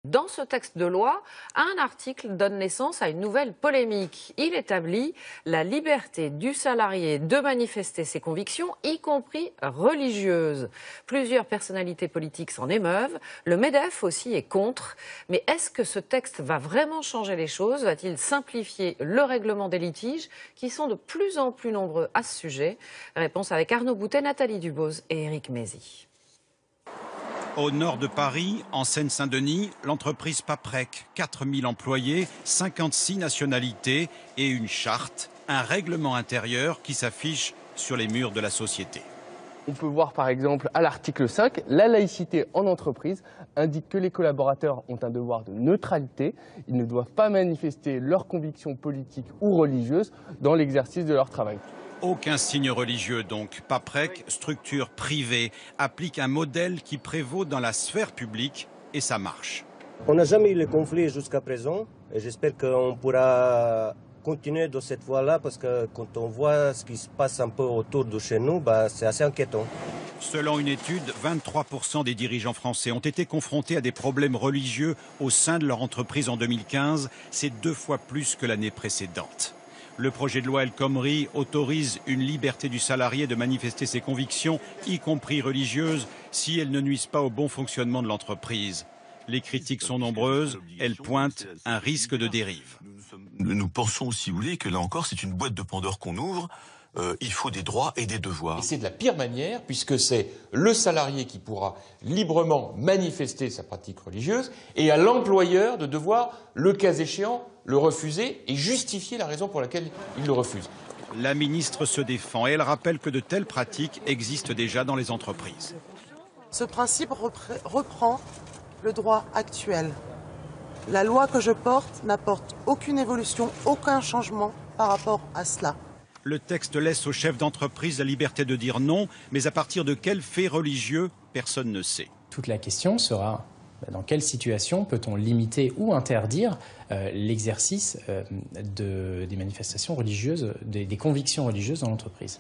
Dans ce texte de loi, un article donne naissance à une nouvelle polémique. Il établit la liberté du salarié de manifester ses convictions, y compris religieuses. Plusieurs personnalités politiques s'en émeuvent. Le MEDEF aussi est contre. Mais est-ce que ce texte va vraiment changer les choses? Va-t-il simplifier le règlement des litiges qui sont de plus en plus nombreux à ce sujet? Réponse avec Arnaud Boutet, Nathalie Duboz et Éric Mézy. Au nord de Paris, en Seine-Saint-Denis, l'entreprise Paprec, 4000 employés, 56 nationalités et une charte, un règlement intérieur qui s'affiche sur les murs de la société. On peut voir par exemple à l'article 5, la laïcité en entreprise indique que les collaborateurs ont un devoir de neutralité. Ils ne doivent pas manifester leurs convictions politiques ou religieuses dans l'exercice de leur travail. Aucun signe religieux donc. Paprec, structure privée, applique un modèle qui prévaut dans la sphère publique et ça marche. On n'a jamais eu de conflit jusqu'à présent et j'espère qu'on pourra continuer de cette voie-là parce que quand on voit ce qui se passe un peu autour de chez nous, c'est assez inquiétant. Selon une étude, 23% des dirigeants français ont été confrontés à des problèmes religieux au sein de leur entreprise en 2015. C'est 2 fois plus que l'année précédente. Le projet de loi El Khomri autorise une liberté du salarié de manifester ses convictions, y compris religieuses, si elles ne nuisent pas au bon fonctionnement de l'entreprise. Les critiques sont nombreuses, elles pointent un risque de dérive. Nous pensons, si vous voulez, que là encore, c'est une boîte de Pandore qu'on ouvre. Il faut des droits et des devoirs. Et c'est de la pire manière, puisque c'est le salarié qui pourra librement manifester sa pratique religieuse, et à l'employeur de devoir, le cas échéant, le refuser et justifier la raison pour laquelle il le refuse. La ministre se défend et elle rappelle que de telles pratiques existent déjà dans les entreprises. Ce principe reprend le droit actuel. La loi que je porte n'apporte aucune évolution, aucun changement par rapport à cela. Le texte laisse aux chefs d'entreprise la liberté de dire non, mais à partir de quels faits religieux, personne ne sait. Toute la question sera dans quelle situation peut-on limiter ou interdire l'exercice des manifestations religieuses, des convictions religieuses dans l'entreprise.